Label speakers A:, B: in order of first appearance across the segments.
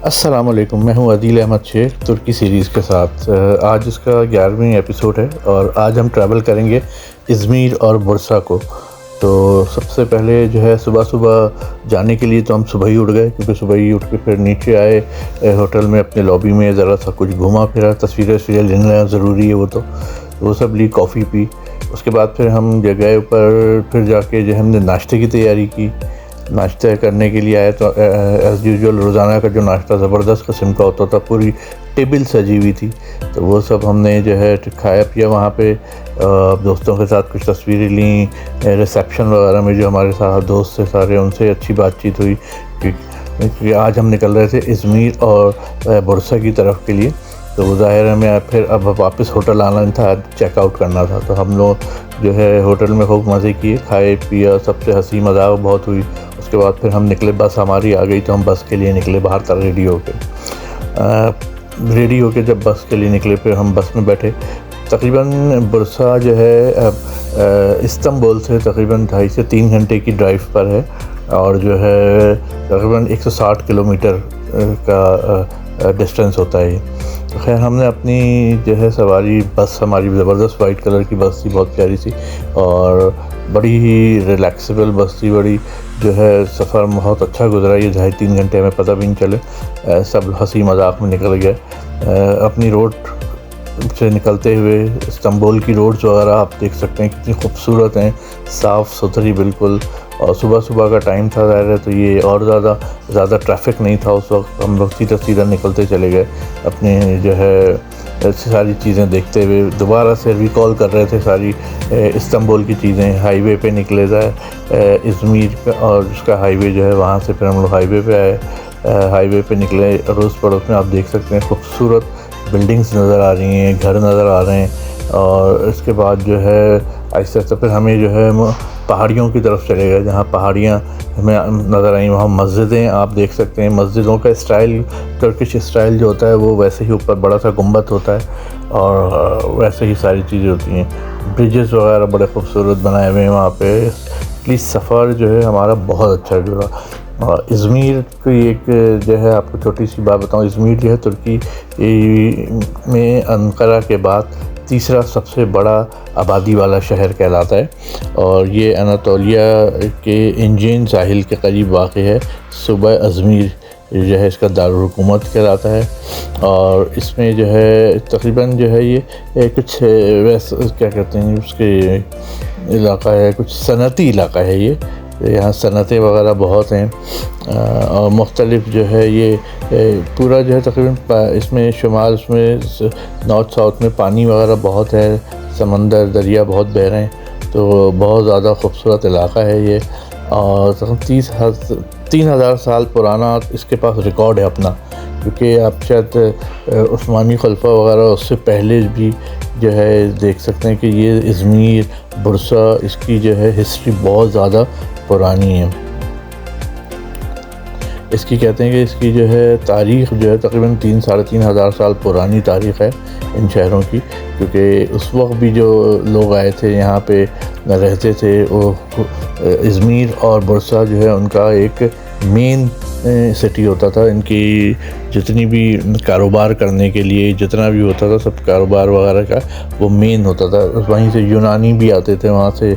A: अस्सलाम वालेकुम, मैं हूं अदील अहमद शेख तुर्की सीरीज़ के साथ। आज इसका 11वीं एपिसोड है और आज हम ट्रैवल करेंगे इज़मीर और बुर्सा को। तो सबसे पहले जो है सुबह जाने के लिए तो हम सुबह ही उठ गए, क्योंकि सुबह ही उठ के फिर नीचे आए होटल में, अपने लॉबी में ज़रा सा कुछ घूमा फिरा, तस्वीरें लेना ज़रूरी है वो सब ली, कॉफ़ी पी। उसके बाद फिर हम जगह ऊपर फिर जाके जो हमने नाश्ते की तैयारी की। नाश्ता करने के लिए आए तो एज़ यूजुअल रोज़ाना का जो नाश्ता ज़बरदस्त किस्म का होता था, पूरी टेबल सजी हुई थी, तो वो सब हमने जो है खाया पिया वहाँ पे। दोस्तों के साथ कुछ तस्वीरें लीं, रिसेप्शन वगैरह में जो हमारे साथ दोस्त थे सारे, उनसे अच्छी बातचीत हुई क्योंकि आज हम निकल रहे थे इज़मीर और बुर्सा की तरफ के लिए। तो ज़ाहिर है मैं फिर अब वापस होटल आना था, चेकआउट करना था, तो हम लोग जो है होटल में खूब मज़े किए, खाए पिया, सबसे हंसी मजाक बहुत हुई। उसके बाद फिर हम निकले, बस हमारी आ गई तो हम बस के लिए निकले बाहर तक रेडी होके जब बस के लिए निकले फिर हम बस में बैठे। तकरीबन बुर्सा जो है इस्तांबुल से तकरीबन 2.5 से 3 घंटे की ड्राइव पर है और जो है तकरीबन 160 किलोमीटर का डिस्टेंस होता है। तो खैर हमने अपनी जो है सवारी, बस हमारी ज़बरदस्त वाइट कलर की बस थी, बहुत प्यारी सी और बड़ी ही रिलैक्सेबल बस थी, बड़ी जो है सफ़र बहुत अच्छा गुजरा। ये 2.5-3 घंटे हमें पता भी नहीं चले, सब हंसी मजाक में निकल गए। अपनी रोड से निकलते हुए इस्तांबुल की रोड्स वगैरह आप देख सकते हैं कितनी खूबसूरत हैं, साफ़ सुथरी बिल्कुल। और सुबह का टाइम था ज़ाहिर है, तो ये और ज़्यादा ट्रैफिक नहीं था उस वक्त। हम लोग सीधा निकलते चले गए, अपने जो है सारी चीज़ें देखते हुए दोबारा से रिकॉल कर रहे थे सारी इस्तांबुल की चीज़ें। हाईवे पे निकले जाए इज़मीर का, और उसका हाईवे जो है वहाँ से फिर हम लोग हाईवे पे आए। हाईवे पे निकले, अड़ोस पड़ोस में आप देख सकते हैं खूबसूरत बिल्डिंग्स नज़र आ रही हैं, घर नज़र आ रहे हैं। और इसके बाद जो है आहिस्ता आहिस्ता फिर हमें जो है पहाड़ियों की तरफ चले गए, जहाँ पहाड़ियाँ हमें नज़र आई। वहाँ मस्जिदें आप देख सकते हैं, मस्जिदों का स्टाइल टर्किश स्टाइल जो होता है वो वैसे ही ऊपर बड़ा सा गुंबद होता है और वैसे ही सारी चीज़ें होती हैं। ब्रिजेस वगैरह बड़े खूबसूरत बनाए हुए हैं वहाँ पे। प्लीज़ सफ़र जो है हमारा बहुत अच्छा जुड़ा। और इज़मीर की एक जो है आपको छोटी सी बात बताऊँ, इज़मीर जो है तुर्की में अंकारा के बाद तीसरा सबसे बड़ा आबादी वाला शहर कहलाता है और ये अनातोलिया के इंजन साहिल के करीब वाक़ है। सूबा अज़मीर जो है इसका दारुल हुकूमत कहलाता है और इसमें जो है तकरीबन जो है ये कुछ वैसे क्या कहते हैं उसके इलाका है, कुछ सनती इलाका है ये। यहाँ सनतें वगैरह बहुत हैं और मुख्तलिफ जो है ये पूरा जो है तकरीबन इसमें शुमाल उसमें नॉर्थ साउथ में पानी वगैरह बहुत है, समंदर दरिया बहुत बह रहे हैं, तो बहुत ज़्यादा खूबसूरत इलाका है ये। और तकरीबन 3,000 साल पुराना इसके पास रिकॉर्ड है अपना, क्योंकि आप शायद उस्मानी खलीफा वगैरह उससे पहले भी जो है देख सकते हैं कि ये इज़मीर बुर्सा इसकी जो है हिस्ट्री बहुत ज़्यादा पुरानी है। इसकी कहते हैं कि इसकी जो है तारीख़ जो है तकरीबन 3-3,500 साल पुरानी तारीख़ है इन शहरों की, क्योंकि उस वक्त भी जो लोग आए थे यहाँ पे रहते थे, वो इज़मीर और बुर्सा जो है उनका एक मेन सिटी होता था। इनकी जितनी भी कारोबार करने के लिए जितना भी होता था, सब कारोबार वगैरह का वो मेन होता था। वहीं से यूनानी भी आते थे, वहाँ से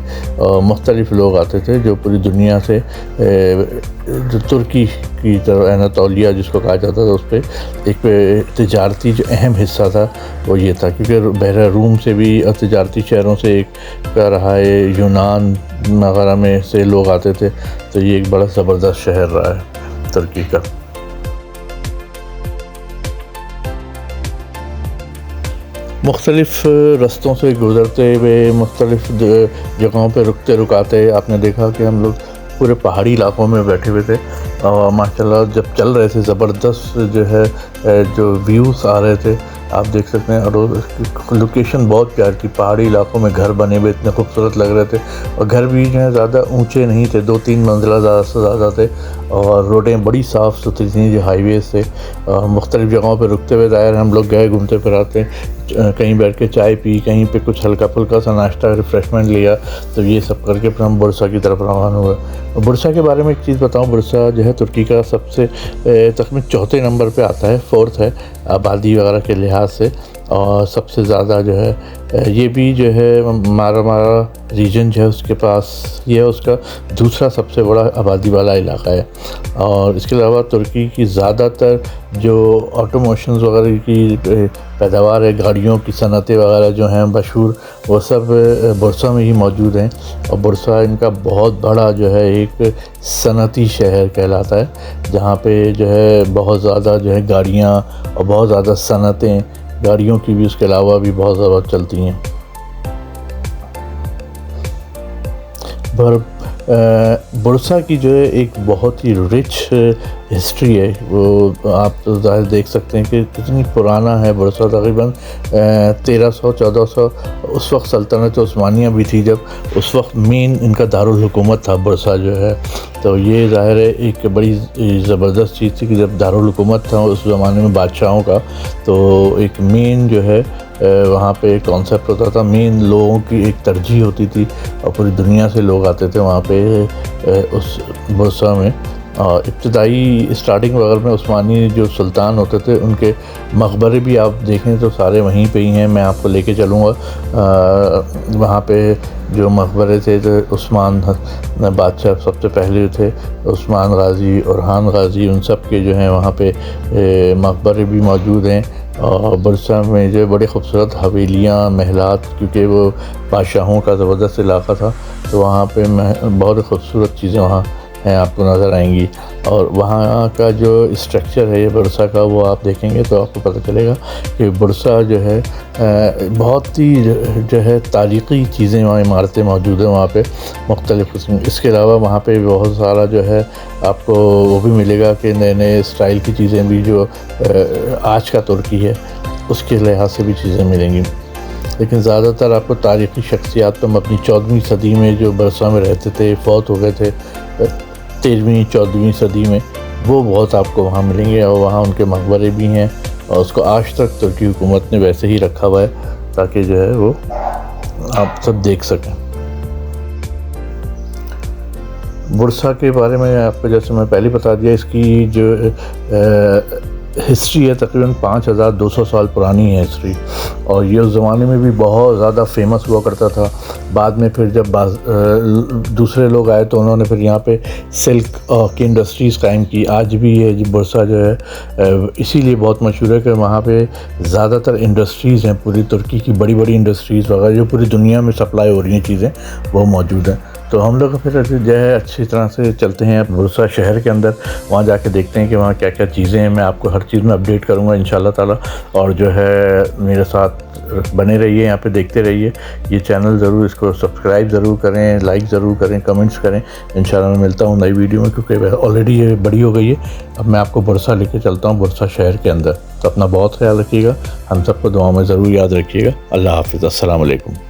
A: मुख्तलिफ़ लोग आते थे जो पूरी दुनिया से जो तुर्की की तरफ अनातोलिया जिसको कहा जाता था, उस पर एक तिजारती जो अहम हिस्सा था वो ये था, क्योंकि बहरा रूम से भी तिजारती शहरों से एक का रहा है, यूनान वगैरह में से लोग आते थे, तो ये एक बड़ा ज़बरदस्त शहर रहा है तुर्की का। मुख्तलिफ़ रस्तों से गुज़रते हुए मुख्तलिफ़ जगहों पे रुकते रुकाते आपने देखा कि हम लोग पूरे पहाड़ी इलाकों में बैठे हुए थे और माशाल्लाह जब चल रहे थे ज़बरदस्त जो है जो व्यूज़ आ रहे थे आप देख सकते हैं। और लोकेशन बहुत प्यारी थी, पहाड़ी इलाकों में घर बने हुए इतने खूबसूरत लग रहे थे और घर भी जो है ज़्यादा ऊंचे नहीं थे, 2-3 मंजिला ज़्यादा से ज़्यादा थे और रोडें बड़ी साफ़ सुथरी थी जो हाईवे से। मुख्तलिफ़ जगहों पर रुकते हुए ज़ाहिर हम लोग गए घूमते फिराते, कहीं बैठ के चाय पी, कहीं पे कुछ हल्का फुल्का सा नाश्ता रिफ़्रेशमेंट लिया, तो ये सब करके फिर हम बुर्सा की तरफ रवाना हुए। बुर्सा के बारे में एक चीज़ बताऊँ, बुर्सा जो है तुर्की का सबसे तकरीबन चौथे नंबर पे आता है, फोर्थ है आबादी वगैरह के लिहाज से, और सबसे ज़्यादा जो है ये भी जो है मारा रीजन जो है उसके पास, ये है उसका दूसरा सबसे बड़ा आबादी वाला इलाका है। और इसके अलावा तुर्की की ज़्यादातर जो ऑटोमोशंस वगैरह की पैदावार है, गाड़ियों की सनतें वगैरह जो हैं मशहूर, वो सब बुर्सा में ही मौजूद हैं। और बुर्सा इनका बहुत बड़ा जो है एक सनती शहर कहलाता है, जहाँ पे जो है बहुत ज़्यादा जो है गाड़ियाँ और बहुत ज़्यादा सनतें, गाड़ियों की भी उसके अलावा भी बहुत ज़्यादा चलती हैं। पर बुर्सा की जो है एक बहुत ही रिच हिस्ट्री है, वो आप तो ज़ाहिर देख सकते हैं कि कितनी पुराना है बुर्सा। तकरीबन 1300-1400 उस वक्त सल्तनत उस्मानिया भी थी, जब उस वक्त मेन इनका दारुल हुकूमत था बुर्सा जो है। तो ये ज़ाहिर है एक बड़ी ज़बरदस्त चीज़ थी कि जब दारुल हुकूमत था उस ज़माने में बादशाहों का, तो एक मेन जो है वहाँ पे कॉन्सेप्ट होता था, मेन लोगों की एक तरजीह होती थी और पूरी दुनिया से लोग आते थे वहाँ पे उस बुर्सा में। इब्तदाई स्टार्टिंग वगैरह में उस्मानी जो सुल्तान होते थे उनके मकबरे भी आप देखें तो सारे वहीं पे ही हैं। मैं आपको लेके चलूँगा वहाँ पे जो मकबरे थे, तो उस्मान बादशाह सबसे पहले थे, उस्मान गाजी, ओरहान गाजी, उन सब के जो हैं वहाँ पे मकबरे भी मौजूद हैं। और बुर्सा में जो बड़ी खूबसूरत हवेलियाँ, महलात, क्योंकि वो बादशाहों का ज़बरदस्त इलाका था, तो वहाँ पे बहुत खूबसूरत चीज़ें वहाँ हैं, आपको नज़र आएंगी। और वहाँ का जो स्ट्रक्चर है ये बुर्सा का, वो आप देखेंगे तो आपको पता चलेगा कि बुर्सा जो है बहुत ही जो है तारीख़ी चीज़ें, वहाँ इमारतें मौजूद हैं वहाँ पे मुख्तलिफ़ किस्म। इसके अलावा वहाँ पे बहुत सारा जो है आपको वो भी मिलेगा कि नए नए स्टाइल की चीज़ें भी जो आज का तुर्की है उसके लिहाज से भी चीज़ें मिलेंगी। लेकिन ज़्यादातर आपको तारीख़ी शख्सियात तो हम अपनी 14वीं सदी में जो बुर्सा में रहते थे, फौत हो गए थे 13वीं-14वीं सदी में, वो बहुत आपको वहाँ मिलेंगे। और वहाँ उनके मकबरे भी हैं और उसको आज तक तुर्की हुकूमत ने वैसे ही रखा हुआ है ताकि जो है वो आप सब देख सकें। बुर्सा के बारे में आपको जैसे मैं पहले बता दिया, इसकी जो हिस्ट्री है तकरीबन 5200 साल पुरानी है हिस्ट्री, और ये उस ज़माने में भी बहुत ज़्यादा फेमस हुआ करता था। बाद में फिर जब दूसरे लोग आए तो उन्होंने फिर यहाँ पे सिल्क की इंडस्ट्रीज़ कायम की। आज भी ये बुर्सा जो है इसीलिए बहुत मशहूर है कि वहाँ पे ज़्यादातर इंडस्ट्रीज़ हैं, पूरी तुर्की की बड़ी बड़ी इंडस्ट्रीज़ वगैरह जो पूरी दुनिया में सप्लाई हो रही हैं चीज़ें, वो मौजूद हैं। तो हम लोग फिर जो है अच्छी तरह से चलते हैं बुर्सा शहर के अंदर, वहाँ जाके देखते हैं कि वहाँ क्या क्या चीज़ें हैं। मैं आपको हर चीज़ में अपडेट करूँगा इंशाल्लाह ताला, और जो है मेरे साथ बने रहिए, यहाँ पे देखते रहिए। ये चैनल ज़रूर, इसको सब्सक्राइब ज़रूर करें, लाइक ज़रूर करें, कमेंट्स करें। इंशाल्लाह मैं मिलता हूँ नई वीडियो में, क्योंकि ऑलरेडी ये बड़ी हो गई है। अब मैं आपको बुर्सा लेके चलता हूँ, बुर्सा शहर के अंदर। तो अपना बहुत ख्याल रखिएगा, हम सबको दुआ में ज़रूर याद रखिएगा। अल्लाह हाफ़िज़, अस्सलाम वालेकुम।